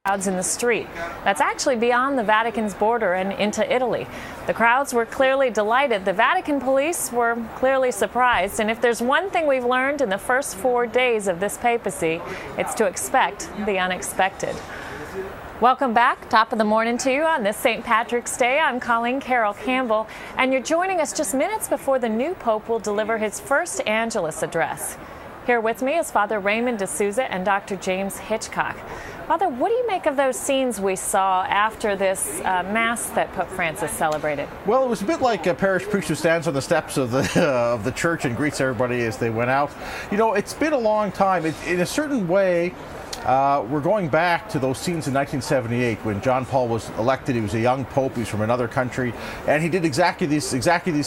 crowds in the street. That's actually beyond the Vatican's border and into Italy. The crowds were clearly delighted. The Vatican police were clearly surprised. And if there's one thing we've learned in the first 4 days of this papacy, it's to expect the unexpected. Welcome back. Top of the morning to you on this St. Patrick's Day. I'm Colleen Carol Campbell, and you're joining us just minutes before the new Pope will deliver his first Angelus address. Here with me is Father Raymond D'Souza and Dr. James Hitchcock. Father, what do you make of those scenes we saw after this Mass that Pope Francis celebrated? Well, it was a bit like a parish priest who stands on the steps of the church and greets everybody as they went out. You know, it's been a long time. In a certain way, we're going back to those scenes in 1978 when John Paul was elected. He was a young pope. He was from another country, and he did exactly these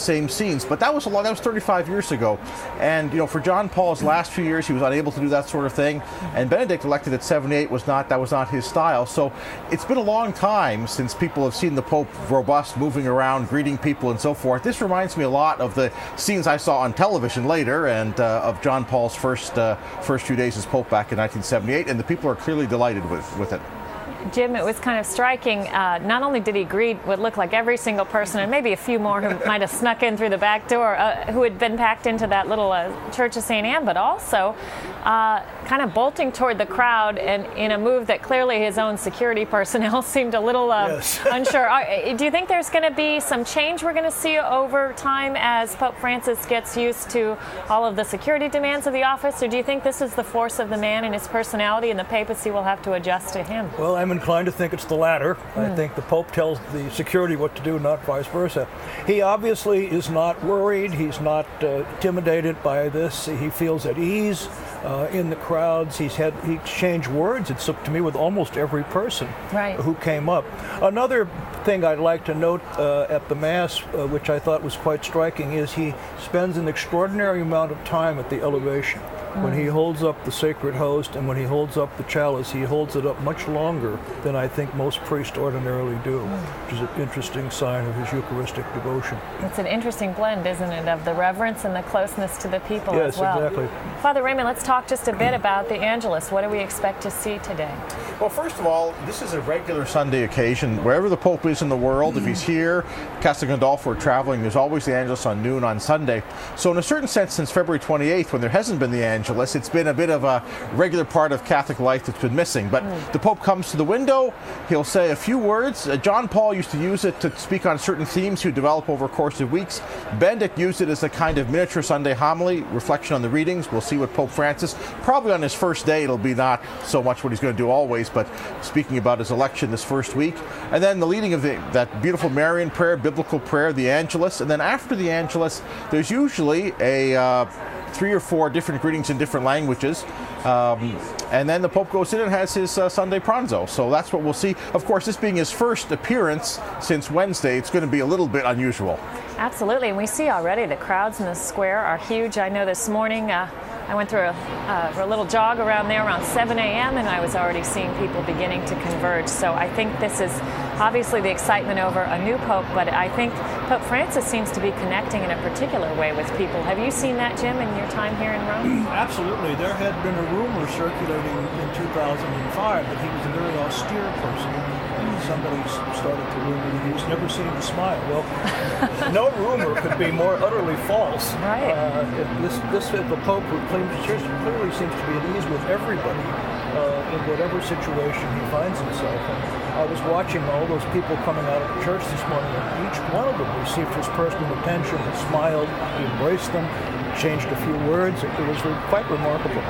same scenes. But that was 35 years ago. And you know, for John Paul's last few years, he was unable to do that sort of thing. And Benedict, elected at 78, that was not his style. So it's been a long time since people have seen the Pope robust, moving around, greeting people, and so forth. This reminds me a lot of the scenes I saw on television later, and of John Paul's first few days as Pope back in 1978. And the people are clearly delighted with it. Jim, it was kind of striking. Not only did he greet what looked like every single person, and maybe a few more who might have snuck in through the back door, who had been packed into that little Church of St. Anne, but also kind of bolting toward the crowd, and in a move that clearly his own security personnel seemed a little unsure. Do you think there's going to be some change we're going to see over time as Pope Francis gets used to all of the security demands of the office, or do you think this is the force of the man and his personality, and the papacy will have to adjust to him? Well, I'm inclined to think it's the latter. I think the Pope tells the security what to do, not vice versa. He obviously is not worried. He's not intimidated by this. He feels at ease in the crowds. He exchanged words, it looked to me, with almost every person who came up. Another thing I'd like to note at the Mass, which I thought was quite striking, is he spends an extraordinary amount of time at the elevation. When he holds up the sacred host and when he holds up the chalice, he holds it up much longer than I think most priests ordinarily do, which is an interesting sign of his Eucharistic devotion. It's an interesting blend, isn't it, of the reverence and the closeness to the people as well. Yes, exactly. Father Raymond, let's talk just a bit about the Angelus. What do we expect to see today? Well, first of all, this is a regular Sunday occasion. Wherever the Pope is in the world, if he's here, Castel Gandolfo, or traveling, there's always the Angelus on noon on Sunday. So in a certain sense, since February 28th, when there hasn't been the Angelus, it's been a bit of a regular part of Catholic life that's been missing. But the Pope comes to the window, he'll say a few words. John Paul used to use it to speak on certain themes he would develop over a course of weeks. Benedict used it as a kind of miniature Sunday homily, reflection on the readings. We'll see what Pope Francis, probably on his first day, it'll be not so much what he's going to do always, but speaking about his election this first week. And then the leading of that beautiful Marian prayer, biblical prayer, the Angelus. And then after the Angelus, there's usually a 3 or 4 different greetings in different languages. And then the Pope goes in and has his Sunday pranzo. So that's what we'll see. Of course, this being his first appearance since Wednesday, it's going to be a little bit unusual. Absolutely. And we see already the crowds in the square are huge. I know this morning I went through a little jog around there around 7 a.m. and I was already seeing people beginning to converge. So I think this is obviously the excitement over a new Pope, but I think Pope Francis seems to be connecting in a particular way with people. Have you seen that, Jim, in your time here in Rome? Absolutely. There had been a rumor circulating in 2005 that he was a very austere person. Somebody started to rumor that he was never seen to smile. Well, no rumor could be more utterly false. Right. The Pope who clearly seems to be at ease with everybody in whatever situation he finds himself in. I was watching all those people coming out of the church this morning, and each one of them received his personal attention. He smiled, he embraced them, changed a few words. It was quite remarkable.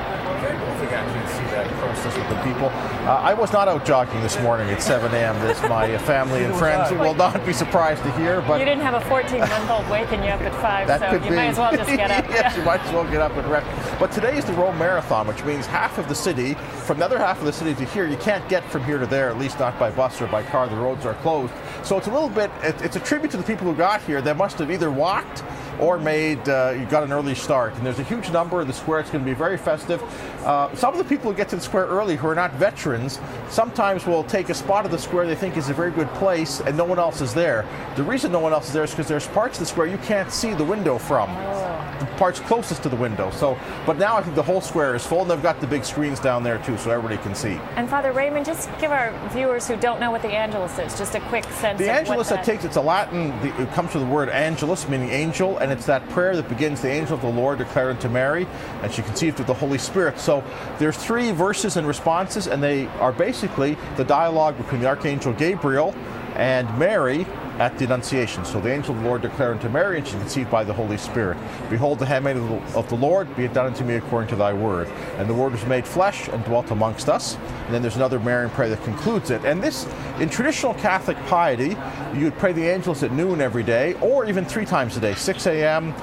I don't think I can see that closeness with the people. I was not out jogging this morning at 7 a.m. This my family and friends will not be surprised to hear. But you didn't have a 14-month-old waking you up at 5, that so you might as well just get up. Yes, you might as well get up and rest. But today is the Rome Marathon, which means half of the city, from the other half of the city to here, you can't get from here to there, at least not by bus or by car. The roads are closed. So it's a little bit, it's a tribute to the people who got here that must have either walked or got an early start. And there's a huge number in the square. It's going to be very festive. Some of the people who get to the square early who are not veterans sometimes will take a spot of the square they think is a very good place and no one else is there. The reason no one else is there is because there's parts of the square you can't see the window from. the parts closest to the window. So, but now I think the whole square is full, and they've got the big screens down there too, so everybody can see. And Father Raymond, just give our viewers who don't know what the Angelus is, just a quick sense The of Angelus, what it's a Latin, it comes from the word Angelus, meaning angel, and it's that prayer that begins, the angel of the Lord declared unto Mary, and she conceived of the Holy Spirit. So there's 3 verses and responses, and they are basically the dialogue between the Archangel Gabriel and Mary at the Annunciation. So the angel of the Lord declared unto Mary, and she conceived by the Holy Spirit. Behold, the handmaid of the Lord, be it done unto me according to thy word. And the word was made flesh and dwelt amongst us. And then there's another Marian prayer that concludes it. And this, in traditional Catholic piety, you would pray the Angelus at noon every day, or even 3 times a day, 6 a.m.,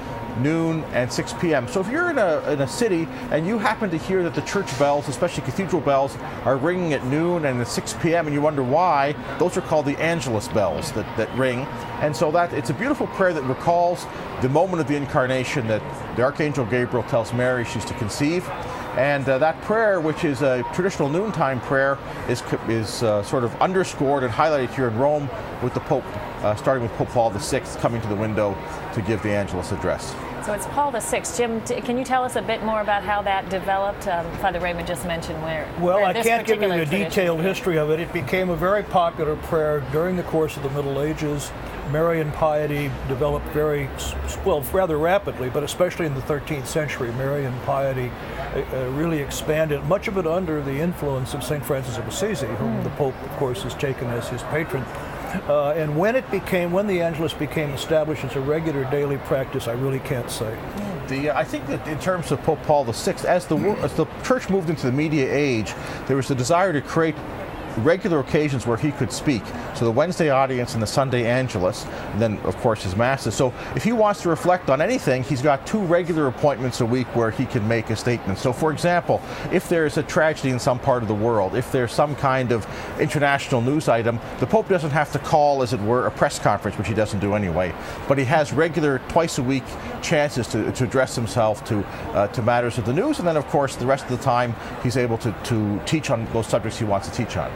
noon, and 6 p.m. So if you're in a city and you happen to hear that the church bells, especially cathedral bells, are ringing at noon and at 6 p.m. and you wonder why, those are called the Angelus bells that ring. And so that it's a beautiful prayer that recalls the moment of the incarnation that the Archangel Gabriel tells Mary she's to conceive. And that prayer, which is a traditional noontime prayer, is sort of underscored and highlighted here in Rome with the Pope, starting with Pope Paul VI coming to the window to give the Angelus address. So it's Paul VI. Jim, can you tell us a bit more about how that developed? Father Raymond just mentioned where. Well, where I can't give you a detailed history of it. It became a very popular prayer during the course of the Middle Ages. Marian piety developed rather rapidly, but especially in the 13th century, Marian piety really expanded, much of it under the influence of St. Francis of Assisi, whom the Pope, of course, has taken as his patron. And when the Angelus became established as a regular daily practice, I really can't say. I think that in terms of Pope Paul VI, as the Church moved into the media age, there was a desire to create regular occasions where he could speak. So the Wednesday audience and the Sunday Angelus, and then of course his masses. So if he wants to reflect on anything, he's got 2 regular appointments a week where he can make a statement. So for example, if there's a tragedy in some part of the world, if there's some kind of international news item, the Pope doesn't have to call, as it were, a press conference, which he doesn't do anyway. But he has regular, twice a week chances to address himself to matters of the news, and then of course the rest of the time he's able to teach on those subjects he wants to teach on.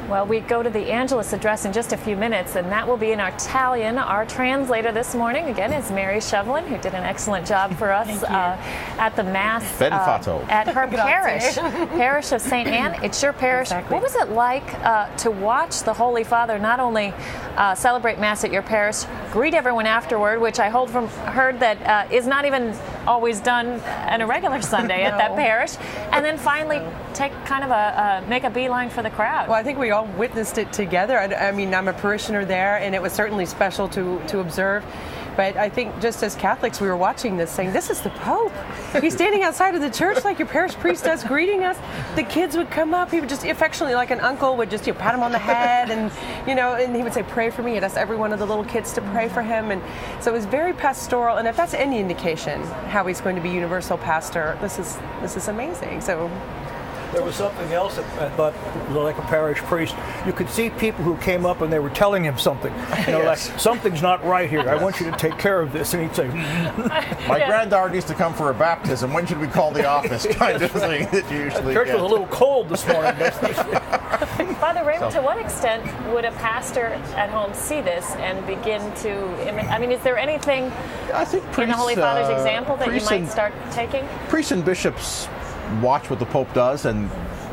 Well, we go to the Angelus address in just a few minutes, and that will be in Italian. Our translator this morning, again, is Mary Shovelin, who did an excellent job for us at the Mass at her parish of St. Anne. It's your parish. Exactly. What was it like to watch the Holy Father not only celebrate Mass at your parish, greet everyone afterward, which I heard that is not even always done on a regular Sunday at that parish, and then finally take kind of make a beeline for the crowd? Well, I think we all witnessed it together. I mean, I'm a parishioner there, and it was certainly special to observe. But I think just as Catholics, we were watching this saying, this is the Pope. He's standing outside of the church like your parish priest does, greeting us. The kids would come up. He would just affectionately, like an uncle, would just pat him on the head, and and he would say, pray for me. He'd ask every one of the little kids to pray for him. And so it was very pastoral. And if that's any indication how he's going to be universal pastor, this is amazing. So. There was something else that I thought, like a parish priest, you could see people who came up and they were telling him something. Like, something's not right here. I want you to take care of this. And he'd say, my granddaughter needs to come for a baptism. When should we call the office? Kind of thing that you usually The church was a little cold this morning. Father Raymond, to what extent would a pastor at home see this and begin to I mean, is there anything in the Holy Father's example that you might start taking? Priests and bishops watch what the Pope does, and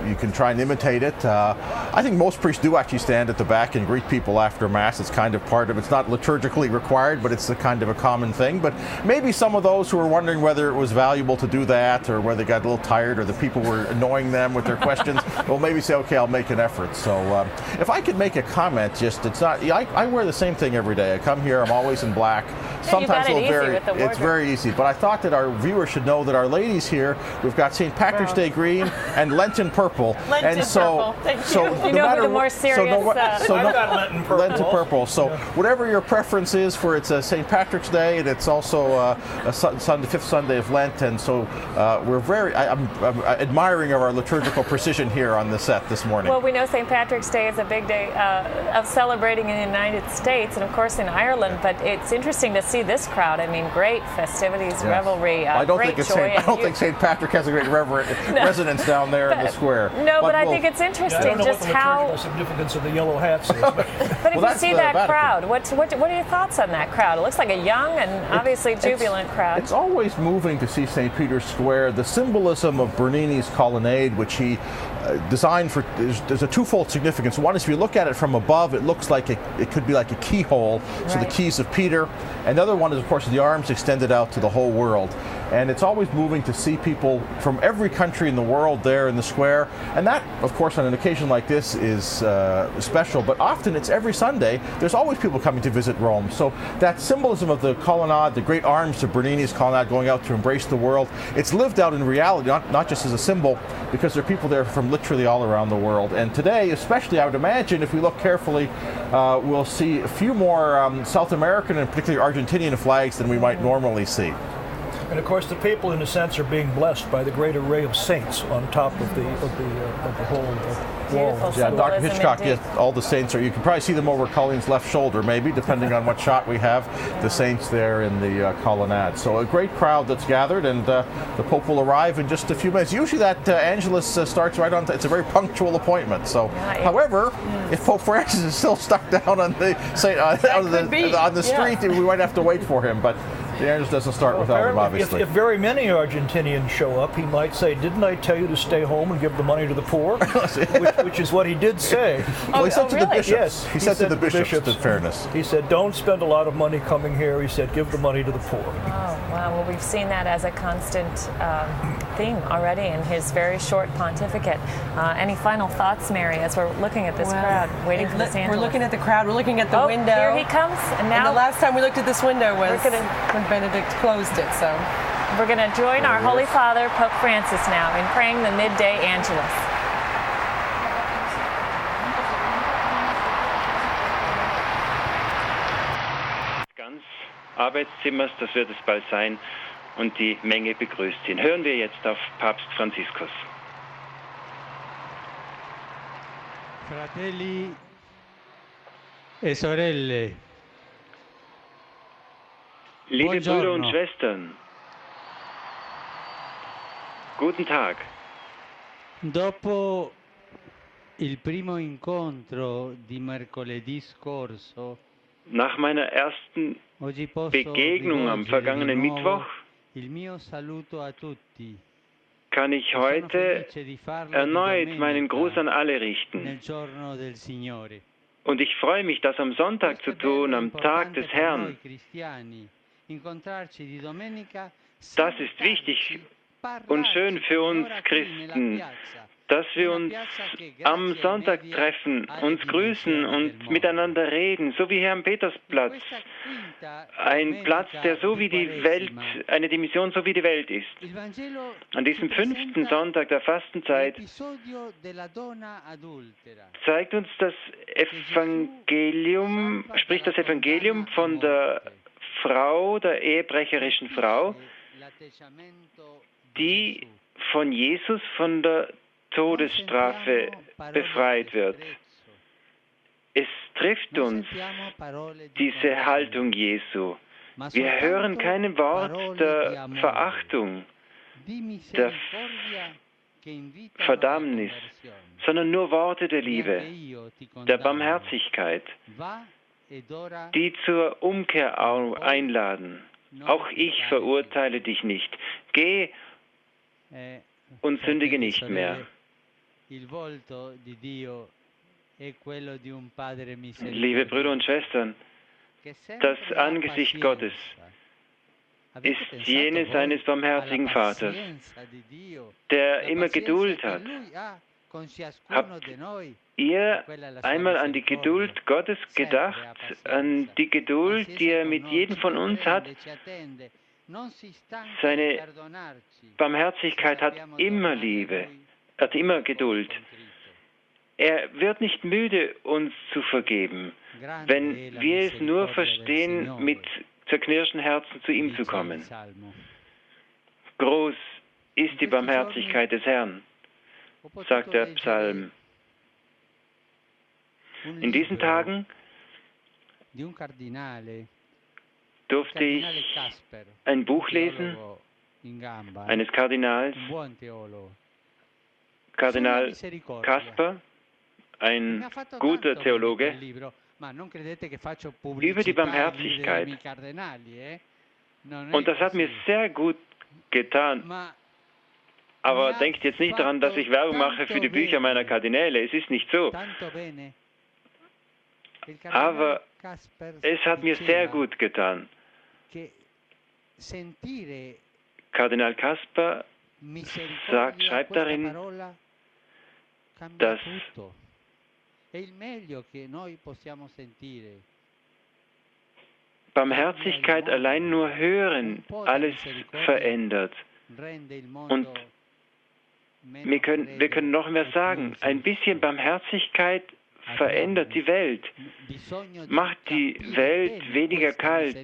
you can try and imitate it. I think most priests do actually stand at the back and greet people after Mass. It's kind of part of it's not liturgically required, but it's a kind of a common thing. But maybe some of those who are wondering whether it was valuable to do that, or whether they got a little tired, or the people were annoying them with their questions, will maybe say, okay, I'll make an effort. So if I could make a comment, I wear the same thing every day. I come here, I'm always in black. Sometimes it's very easy. But I thought that our viewers should know that our ladies here, we've got St. Patrick's Day green and Lenten purple. Lenten purple. Thank you. So you know who the more serious. I've got Lenten purple. Lenten purple. So whatever your preference is for, it's a St. Patrick's Day, and it's also a Sunday, 5th Sunday of Lent, and so I'm admiring of our liturgical precision here on the set this morning. Well, we know St. Patrick's Day is a big day of celebrating in the United States and of course in Ireland, but it's interesting to see this crowd. I mean, great festivities, revelry, I don't great joy. I don't think St. Patrick has a great resonance down there in the square. No, but I think it's interesting. I don't know what the liturgical significance of the yellow hats is. But if Well, you see that crowd, what are your thoughts on that crowd? It looks like a young and obviously jubilant crowd. It's always moving to see St. Peter's Square. The symbolism of Bernini's colonnade, which he designed for, there's a twofold significance. One is if you look at it from above, it looks like it could be like a keyhole, so the keys of Peter. And the other one is, of course, the arms extended out to the whole world. And it's always moving to see people from every country in the world there in the square. And that, of course, on an occasion like this is special, but often it's every Sunday. There's always people coming to visit Rome. So that symbolism of the colonnade, the great arms of Bernini's colonnade going out to embrace the world, it's lived out in reality, not just as a symbol, because there are people there from literally all around the world. And today, especially, I would imagine, if we look carefully, we'll see a few more South American and particularly Argentinian flags than we might normally see. And of course, the people, in a sense, are being blessed by the great array of saints on top of the whole wall. Yeah, Dr. Hitchcock, yes, all the saints are. You can probably see them over Colleen's left shoulder, maybe, depending on what shot we have. The saints there in the colonnade. So a great crowd that's gathered, and the Pope will arrive in just a few minutes. Usually that Angelus starts right on. It's a very punctual appointment. So, however, if Pope Francis is still stuck down on the street, we might have to wait for him. But the Angelus doesn't start without him, obviously. If very many Argentinians show up, he might say, "Didn't I tell you to stay home and give the money to the poor?" which is what he did say. Well, he said to the bishops. Yes, he said to the bishops, in fairness. He said, "Don't spend a lot of money coming here." He said, "Give the money to the poor." Oh, wow. Well, we've seen that as a constant theme already in his very short pontificate. Any final thoughts, Mary, as we're looking at this crowd, waiting for this Angelus? We're looking at the crowd. We're looking at the window. Here he comes. And now, the last time we looked at this window was when Benedict closed it. So we're going to join our Holy Father, Pope Francis, now in praying the midday Angelus. Ganz Arbeitszimmers, das wird es bald sein, und die Menge begrüßt ihn. Hören wir jetzt auf Papst Franziskus. Fratelli e sorelle. Liebe Buongiorno. Brüder und Schwestern, guten Tag. Dopo il primo incontro di mercoledì scorso, Nach meiner ersten oggi posso Begegnung am rivolgere vergangenen di nuovo Mittwoch il mio saluto a tutti. kann ich Sono heute felice di farlo di erneut domenica, meinen Gruß an alle richten. nel giorno del Signore. Und ich freue mich, das am Sonntag zu tun, am Tag des Herrn. Das ist wichtig und schön für uns Christen, dass wir uns am Sonntag treffen, uns grüßen und miteinander reden, so wie hier am Petersplatz. Ein Platz, der so wie die Welt, eine Dimension so wie die Welt ist. An diesem 5. Sonntag der Fastenzeit zeigt uns das Evangelium, spricht das Evangelium von der Frau, der ehebrecherischen Frau, die von Jesus, von der Todesstrafe befreit wird. Es trifft uns, diese Haltung Jesu. Wir hören kein Wort der Verachtung, der Verdammnis, sondern nur Worte der Liebe, der Barmherzigkeit, die zur Umkehr einladen. Auch ich verurteile dich nicht. Geh und sündige nicht mehr. Liebe Brüder und Schwestern, das Angesicht Gottes ist jenes eines barmherzigen Vaters, der immer Geduld hat. Habt ihr einmal an die Geduld Gottes gedacht, an die Geduld, die er mit jedem von uns hat? Seine Barmherzigkeit hat immer Liebe, hat immer Geduld. Er wird nicht müde, uns zu vergeben, wenn wir es nur verstehen, mit zerknirschten Herzen zu ihm zu kommen. Groß ist die Barmherzigkeit des Herrn, sagt der Psalm. In diesen Tagen durfte ich ein Buch lesen eines Kardinals, Kardinal Kasper, ein guter Theologe, über die Barmherzigkeit. Und das hat mir sehr gut getan. Aber denkt jetzt nicht daran, dass ich Werbung mache für die Bücher meiner Kardinäle. Es ist nicht so. Aber es hat mir sehr gut getan. Kardinal Kasper schreibt darin, dass Barmherzigkeit allein nur hören alles verändert. Und wir können noch mehr sagen, ein bisschen Barmherzigkeit verändert die Welt, macht die Welt weniger kalt,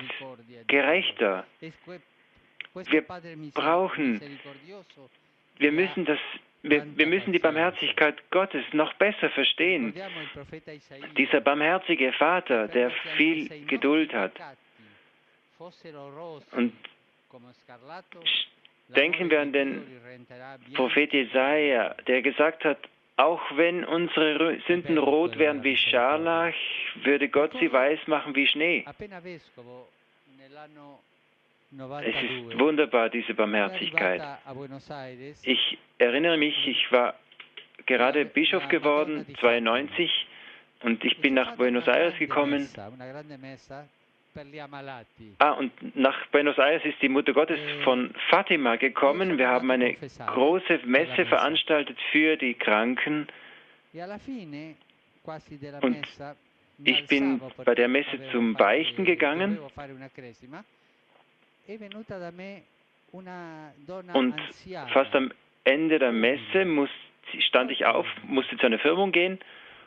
gerechter. Wir müssen die Barmherzigkeit Gottes noch besser verstehen. Dieser barmherzige Vater, der viel Geduld hat. Und denken wir an den Prophet Jesaja, der gesagt hat, auch wenn unsere Sünden rot wären wie Scharlach, würde Gott sie weiß machen wie Schnee. Es ist wunderbar, diese Barmherzigkeit. Ich erinnere mich, ich war gerade Bischof geworden, 1992, und ich bin nach Buenos Aires gekommen. Und nach Buenos Aires ist die Mutter Gottes von Fatima gekommen. Wir haben eine große Messe veranstaltet für die Kranken. Und ich bin bei der Messe zum Beichten gegangen. Und fast am Ende der Messe stand ich auf, musste zu einer Firmung gehen.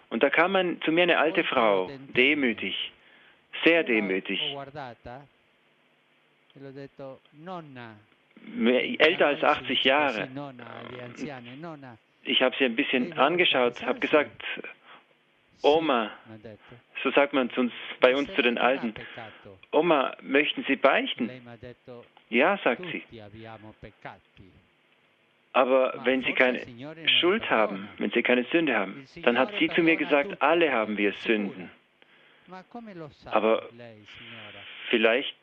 Und da kam zu mir eine alte Frau, demütig. Sehr demütig. Älter als 80 Jahre. Ich habe sie ein bisschen angeschaut, habe gesagt, Oma, so sagt man bei uns zu den Alten, Oma, möchten Sie beichten? Ja, sagt sie. Aber wenn Sie keine Schuld haben, wenn Sie keine Sünde haben, dann hat sie zu mir gesagt, alle haben wir Sünden. Aber vielleicht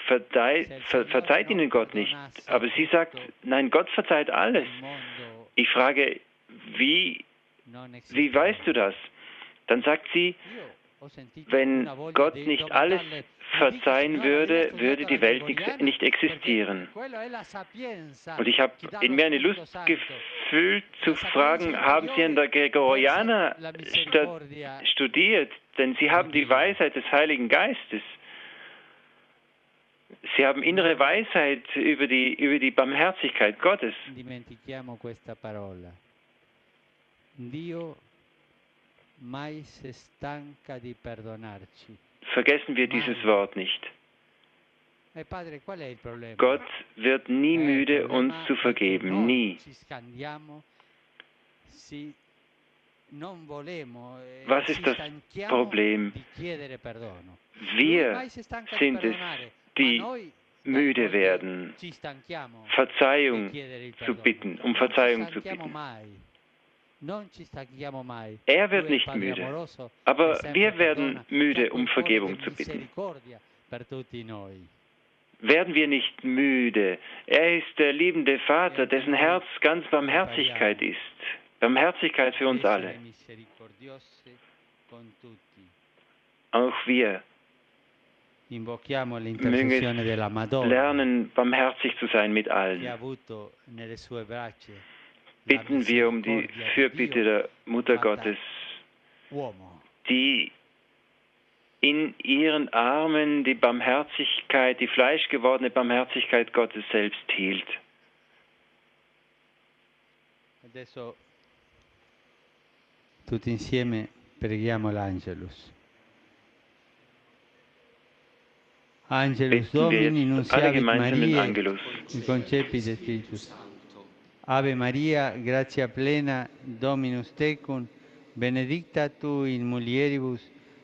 verzeiht Ihnen Gott nicht. Aber sie sagt, nein, Gott verzeiht alles. Ich frage, wie weißt du das? Dann sagt sie, wenn Gott nicht alles verzeihen würde, würde die Welt nicht existieren. Und ich habe in mir eine Lust gefühlt zu fragen, haben Sie an der Gregorianer studiert? Denn Sie haben die Weisheit des Heiligen Geistes. Sie haben innere Weisheit über die Barmherzigkeit Gottes. Vergessen wir dieses Wort nicht. Gott wird nie müde, uns zu vergeben. Nie. Was ist das Problem? Wir sind es, die müde werden, Verzeihung zu bitten, um Verzeihung zu bitten. Er wird nicht müde, aber wir werden müde, um Vergebung zu bitten. Werden wir nicht müde? Er ist der liebende Vater, dessen Herz ganz Barmherzigkeit ist. Barmherzigkeit für uns alle. Auch wir mögen es lernen, barmherzig zu sein mit allen. Bitten wir um die Fürbitte der Mutter Gottes, die in ihren Armen die Barmherzigkeit, die fleischgewordene Barmherzigkeit Gottes selbst hielt. Adesso tutti insieme preghiamo l'Angelus. Angelus Domini, nunciavit Mariae, concepit Spiritus. Ave Maria, gratia plena, Dominus tecum, benedicta tu in mulieribus,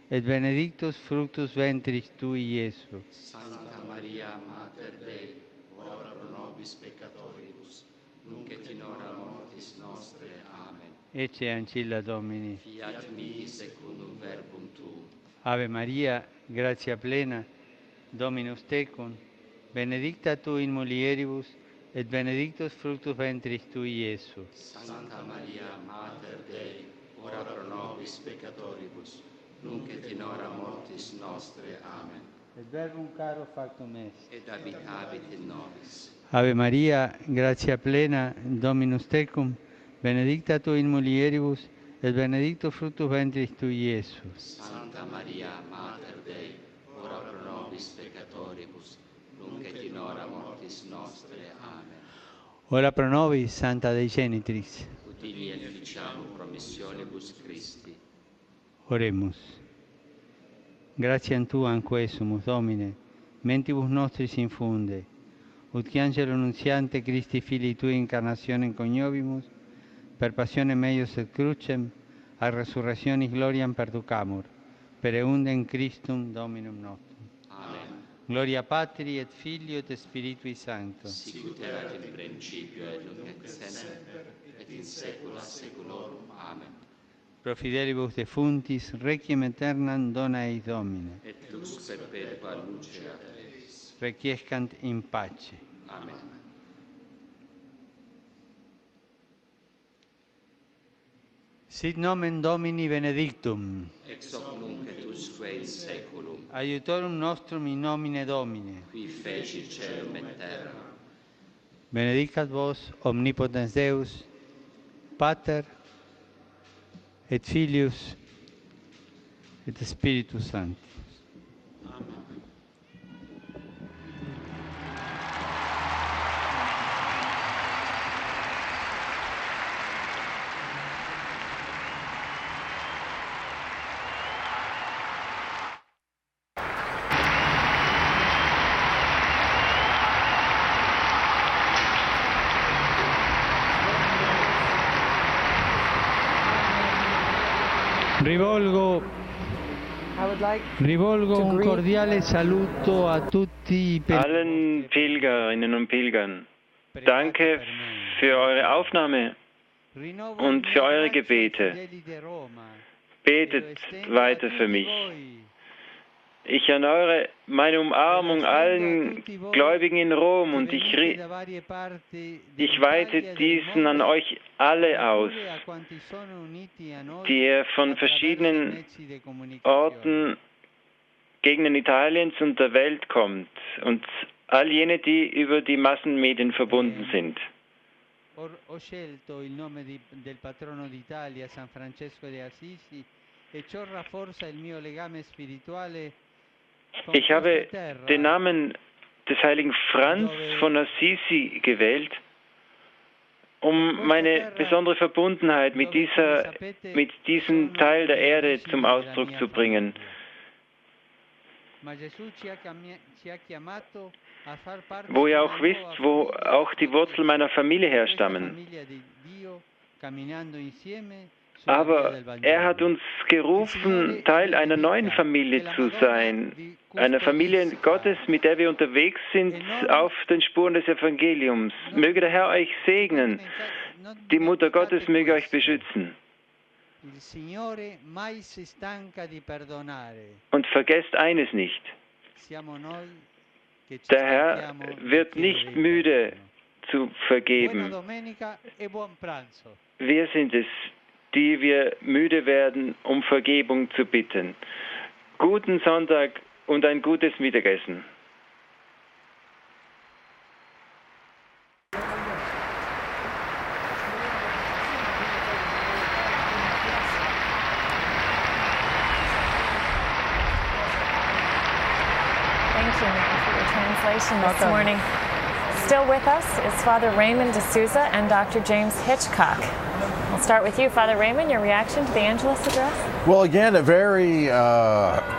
et benedictus fructus ventris tui, Iesu. Santa Maria, Mater Dei, ora pro nobis peccatoribus, nunc et in hora mortis nostre. Amen. ecce ancilla Domini. Fiat mi secundum verbum tuum. Ave Maria, gratia plena, Dominus tecum, benedicta tu in mulieribus, et benedictus fructus ventris tui, Iesus. Santa Maria, Mater Dei, ora pro nobis peccatoribus, nunc et in hora mortis nostre. Amen. Et verbum caro factum est. Et habitavit in nobis. Ave Maria, gratia plena, Dominus tecum, benedicta tu in mulieribus, et benedictus fructus ventris tui, Iesus. Santa Maria, Mater Dei, ora pro nobis peccatoribus, nunc et in hora mortis nostre. Amen. Ora pro nobis, Santa Dei Genitrix. Utili et ficiamur promissionibus Christi. Oremus. Gratiam Tuam quesumus, Domine, mentibus nostris infunde, ut qui angelo nuntiante Christi Filii Tui incarnationem coniovimus, per passione meius et crucem, a resurrectionis gloriam perducamur, per eundem Christum Dominum nostrum. Amen. Gloria Patri et Filio et Spiritui Sancto. Sicut erat in principio et nunc et semper et in saecula saeculorum. Amen. Pro fidelibus defuntis, requiem aeternam dona eis Domine. Et lux perpetua luceat eis. Requiescant in pace. Amen. Sit nomen Domini benedictum. Ex hoc nunc et usque in saeculum. Aiutorum nostrum in nomine Domini. Qui feci caelum et terra. Benedicat vos omnipotens Deus, Pater et Filius et Spiritus Sanctus. Rivolgo un cordiale saluto a tutti i Allen Pilgerinnen und Pilgern, danke für eure Aufnahme und für eure Gebete. Betet weiter für mich. Ich erneuere meine Umarmung allen Gläubigen in Rom und ich weite diesen an euch alle aus, die ihr von verschiedenen Orten, Gegenden Italiens und der Welt kommt und all jene, die über die Massenmedien verbunden sind. Ho scelto il nome del patrono d'Italia, San Francesco de Assisi, e ciò rafforza il mio legame spirituale. Ich habe den Namen des heiligen Franz von Assisi gewählt, um meine besondere Verbundenheit mit diesem Teil der Erde zum Ausdruck zu bringen. Wo ihr auch wisst, wo auch die Wurzeln meiner Familie herstammen. Aber er hat uns gerufen, Teil einer neuen Familie zu sein, einer Familie Gottes, mit der wir unterwegs sind auf den Spuren des Evangeliums. Möge der Herr euch segnen, die Mutter Gottes möge euch beschützen. Und vergesst eines nicht, der Herr wird nicht müde zu vergeben. Wir sind es, die wir müde werden, um Vergebung zu bitten. Guten Sonntag und ein gutes Mittagessen. Thank you for your translation this morning. Still with us is Father Raymond D'Souza and Dr. James Hitchcock. We'll start with you, Father Raymond, your reaction to the Angelus address? Well, again, a very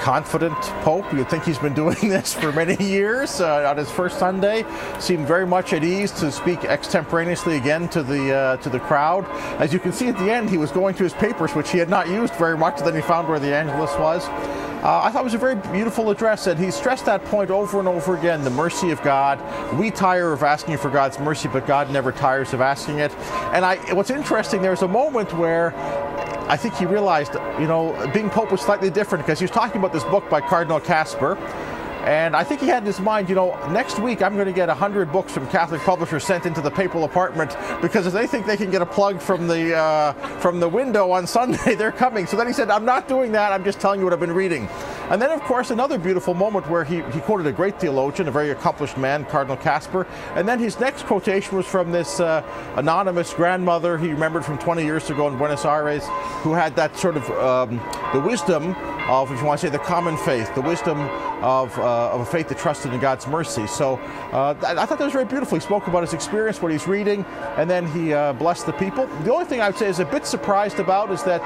confident Pope. You'd think he's been doing this for many years. On his first Sunday, seemed very much at ease to speak extemporaneously again to the crowd. As you can see at the end, he was going through his papers, which he had not used very much. Then he found where the Angelus was. I thought it was a very beautiful address, and he stressed that point over and over again, the mercy of God. We tire of asking for God's mercy, but God never tires of asking it. And what's interesting interesting. There was a moment where I think he realized, being Pope was slightly different, because he was talking about this book by Cardinal Kasper. And I think he had in his mind, next week I'm going to get 100 books from Catholic publishers sent into the papal apartment, because if they think they can get a plug from the window on Sunday, they're coming. So then he said, I'm not doing that, I'm just telling you what I've been reading. And then, of course, another beautiful moment where he quoted a great theologian, a very accomplished man, Cardinal Kasper. And then his next quotation was from this anonymous grandmother he remembered from 20 years ago in Buenos Aires, who had that sort of the wisdom of, if you want to say, the common faith, the wisdom of a faith that trusted in God's mercy. So I thought that was very beautiful. He spoke about his experience, what he's reading, and then he blessed the people. The only thing I would say is a bit surprised about is that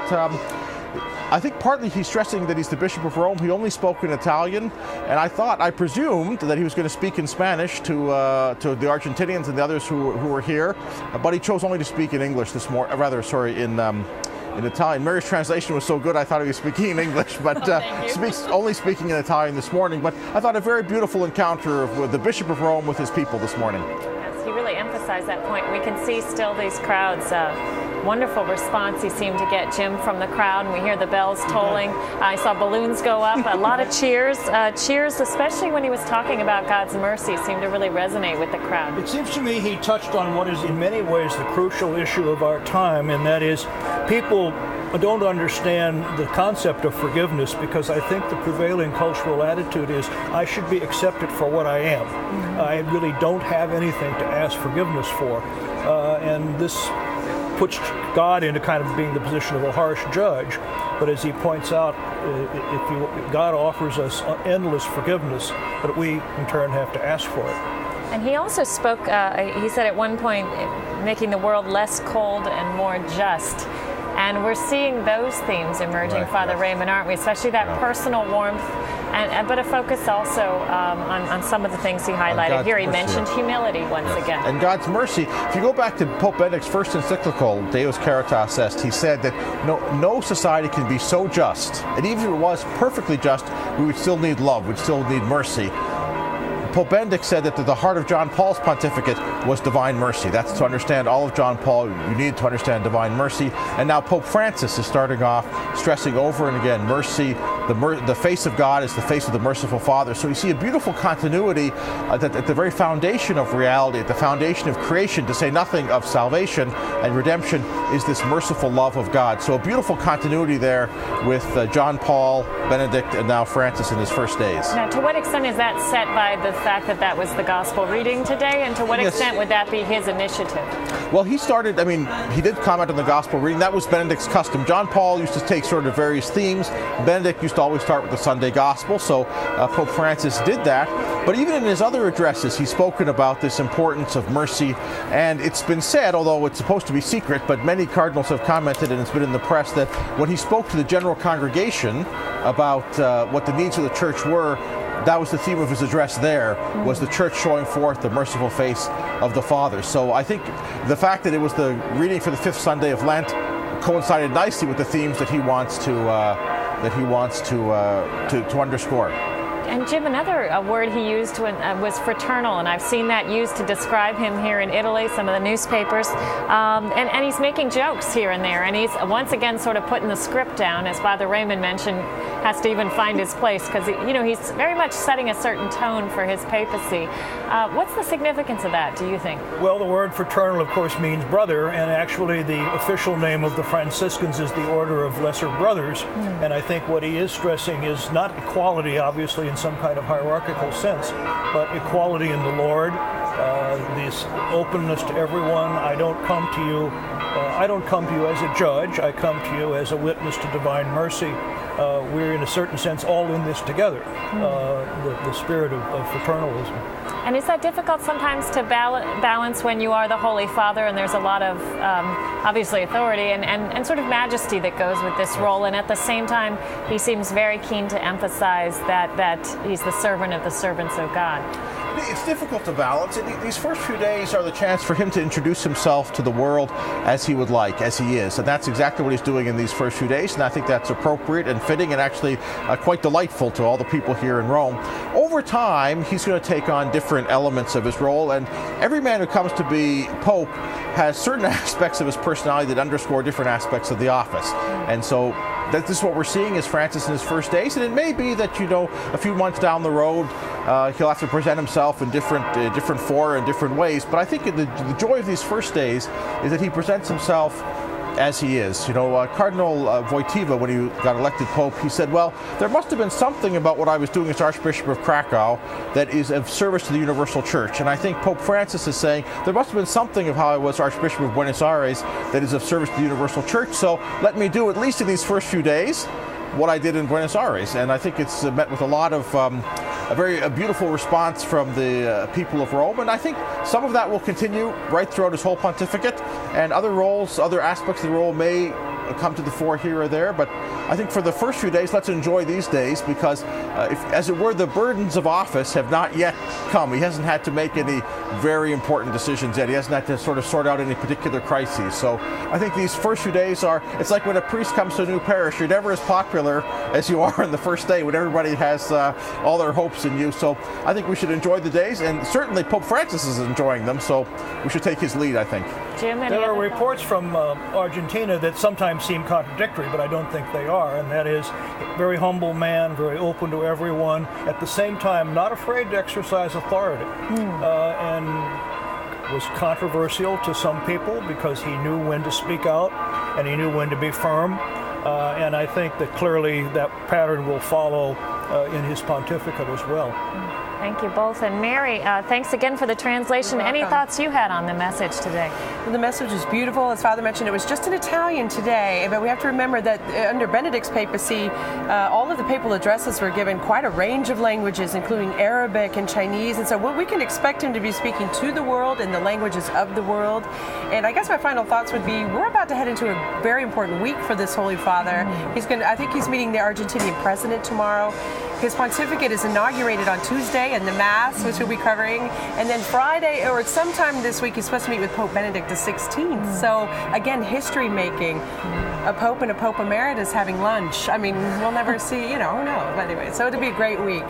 I think partly he's stressing that he's the Bishop of Rome. He only spoke in Italian, and I presumed that he was going to speak in Spanish to the Argentinians and the others who were here, but he chose only to speak in English this morning. In Italian. Mary's translation was so good I thought he was speaking in English, but only speaking in Italian this morning. But I thought a very beautiful encounter with the Bishop of Rome with his people this morning. Yes, he really emphasized that point. We can see still these crowds. Wonderful response he seemed to get, Jim, from the crowd, and we hear the bells tolling. I saw balloons go up, a lot of cheers. Cheers, especially when he was talking about God's mercy, seemed to really resonate with the crowd. It seems to me he touched on what is in many ways the crucial issue of our time, and that is people don't understand the concept of forgiveness, because I think the prevailing cultural attitude is I should be accepted for what I am. I really don't have anything to ask forgiveness for. And this puts God into kind of being the position of a harsh judge. But as he points out, God offers us endless forgiveness, but we in turn have to ask for it. And he also spoke, he said at one point, making the world less cold and more just. And we're seeing those themes emerging, Father Raymond, aren't we? Especially that personal warmth, but a focus also on some of the things he highlighted here. He mentioned humility once again. And God's mercy. If you go back to Pope Benedict's first encyclical, Deus Caritas Est, he said that no society can be so just, and even if it was perfectly just, we would still need love, we'd still need mercy. Pope Benedict said that the heart of John Paul's pontificate was divine mercy. That's to understand all of John Paul, you need to understand divine mercy. And now Pope Francis is starting off stressing over and again mercy. The face of God is the face of the merciful Father. So you see a beautiful continuity at the very foundation of reality, at the foundation of creation, to say nothing of salvation and redemption, is this merciful love of God. So a beautiful continuity there with John Paul, Benedict, and now Francis in his first days. Now, to what extent is that set by the fact that that was the gospel reading today, and to what extent would that be his initiative? Well, he did comment on the gospel reading. That was Benedict's custom. John Paul used to take sort of various themes. Benedict used to always start with the Sunday gospel, so Pope Francis did that. But even in his other addresses, he's spoken about this importance of mercy, and it's been said, although it's supposed to be secret, but many cardinals have commented, and it's been in the press, that when he spoke to the general congregation about what the needs of the church were, that was the theme of his address there, was the church showing forth the merciful face of the Father. So I think the fact that it was the reading for the fifth Sunday of Lent coincided nicely with the themes that he wants to underscore. And Jim, another word he used was fraternal, and I've seen that used to describe him here in Italy, some of the newspapers. And he's making jokes here and there, and he's once again sort of putting the script down, as Father Raymond mentioned, has to even find his place, because he's very much setting a certain tone for his papacy. What's the significance of that, do you think? Well, the word fraternal, of course, means brother, and actually the official name of the Franciscans is the Order of Lesser Brothers. And I think what he is stressing is not equality, obviously, in some kind of hierarchical sense, but equality in the Lord, this openness to everyone. I don't come to you as a judge. I come to you as a witness to divine mercy. We're in a certain sense all in this together, the spirit of fraternalism. And is that difficult sometimes to balance when you are the Holy Father and there's a lot of obviously authority and sort of majesty that goes with this role, and at the same time he seems very keen to emphasize that he's the servant of the servants of God? It's difficult to balance. These first few days are the chance for him to introduce himself to the world as he would like, as he is. And that's exactly what he's doing in these first few days. And I think that's appropriate and fitting and actually quite delightful to all the people here in Rome. Over time, he's going to take on different elements of his role. And every man who comes to be Pope has certain aspects of his personality that underscore different aspects of the office. And so this is what we're seeing as Francis in his first days. And it may be that, a few months down the road, he'll have to present himself in different fora and different ways. But I think the joy of these first days is that he presents himself as he is. Cardinal Wojtyła, when he got elected Pope, he said, well, there must have been something about what I was doing as Archbishop of Krakow that is of service to the Universal Church. And I think Pope Francis is saying there must have been something of how I was Archbishop of Buenos Aires that is of service to the Universal Church. So let me do, at least in these first few days, what I did in Buenos Aires. And I think it's met with a lot of a beautiful response from the people of Rome, and I think some of that will continue right throughout his whole pontificate, and other roles, other aspects of the role may come to the fore here or there. But I think for the first few days, let's enjoy these days, because as it were, the burdens of office have not yet come. He hasn't had to make any very important decisions yet. He hasn't had to sort of sort out any particular crises. So I think these first few days it's like when a priest comes to a new parish, you're never as popular as you are on the first day when everybody has all their hopes in you. So I think we should enjoy the days, and certainly Pope Francis is enjoying them, so we should take his lead, I think. Jim, there are reports from Argentina that sometimes seem contradictory, but I don't think they are, and that is very humble man, very open to everyone, at the same time not afraid to exercise authority, and was controversial to some people because he knew when to speak out and he knew when to be firm, and I think that clearly that pattern will follow in his pontificate as well. Thank you both. And Mary, thanks again for the translation. Any thoughts you had on the message today? Well, the message was beautiful. As Father mentioned, it was just in Italian today, but we have to remember that under Benedict's papacy, all of the papal addresses were given quite a range of languages, including Arabic and Chinese. And so we can expect him to be speaking to the world in the languages of the world. And I guess my final thoughts would be, we're about to head into a very important week for this Holy Father. I think he's meeting the Argentinian president tomorrow. His pontificate is inaugurated on Tuesday, and the Mass, which we'll be covering. And then Friday, or sometime this week, he's supposed to meet with Pope Benedict XVI. So, again, history making. A Pope and a Pope Emeritus having lunch. I mean, we'll never see, who knows. Anyway, so it'll be a great week.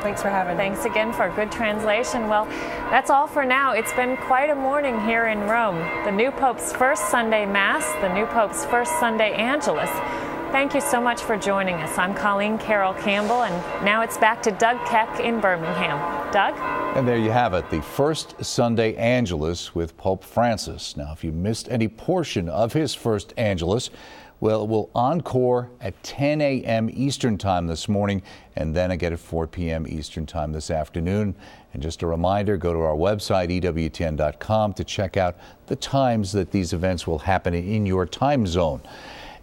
Thanks for having me. Thanks again for a good translation. Well, that's all for now. It's been quite a morning here in Rome. The new Pope's first Sunday Mass, the new Pope's first Sunday Angelus. Thank you so much for joining us. I'm Colleen Carroll Campbell, and now it's back to Doug Keck in Birmingham. Doug? And there you have it, the first Sunday Angelus with Pope Francis. Now, if you missed any portion of his first Angelus, well, we'll encore at 10 a.m. Eastern Time this morning, and then again at 4 p.m. Eastern Time this afternoon. And just a reminder, go to our website, EWTN.com, to check out the times that these events will happen in your time zone.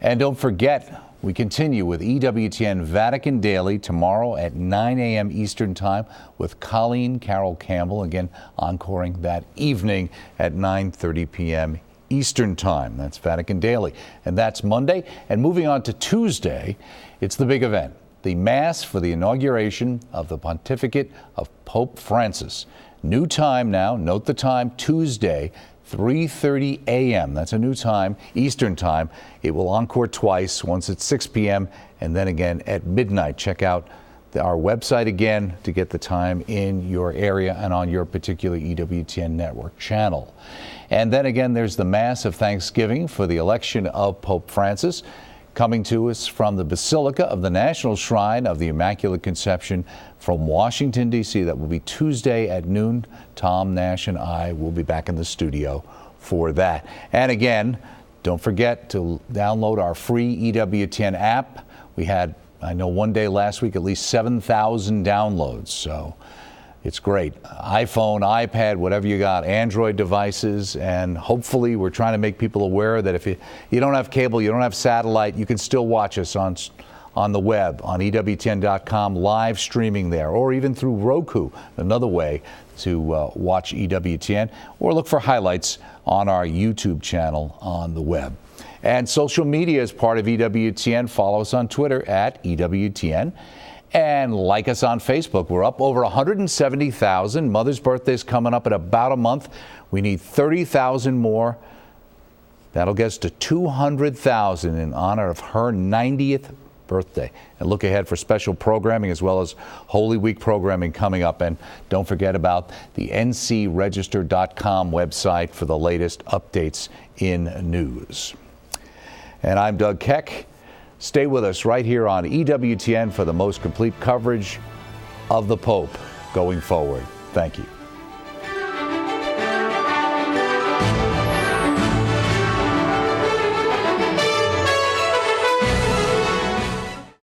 And don't forget, we continue with EWTN Vatican Daily tomorrow at 9 a.m. Eastern Time with Colleen Carroll Campbell, again encoring that evening at 9:30 p.m. Eastern Time. That's Vatican Daily. And that's Monday. And moving on to Tuesday, it's the big event, the Mass for the inauguration of the pontificate of Pope Francis. New time now, note the time, Tuesday, 3:30 a.m. That's a new time, Eastern Time. It will encore twice, once at 6 p.m. and then again at midnight. Check out our website again to get the time in your area and on your particular EWTN network channel. And then again, there's the Mass of Thanksgiving for the election of Pope Francis, coming to us from the Basilica of the National Shrine of the Immaculate Conception from Washington, D.C. That will be Tuesday at noon. Tom Nash and I will be back in the studio for that. And again, don't forget to download our free EWTN app. We had, I know one day last week, at least 7,000 downloads. So it's great. iPhone, iPad, whatever you got, Android devices, and hopefully we're trying to make people aware that if you don't have cable, you don't have satellite, you can still watch us on the web, on EWTN.com, live streaming there, or even through Roku, another way to watch EWTN, or look for highlights on our YouTube channel on the web. And social media is part of EWTN. Follow us on Twitter at EWTN. And like us on Facebook. We're up over 170,000. Mother's Birthday is coming up in about a month. We need 30,000 more. That'll get us to 200,000 in honor of her 90th birthday. And look ahead for special programming as well as Holy Week programming coming up. And don't forget about the ncregister.com website for the latest updates in news. And I'm Doug Keck. Stay with us right here on EWTN for the most complete coverage of the Pope going forward. Thank you.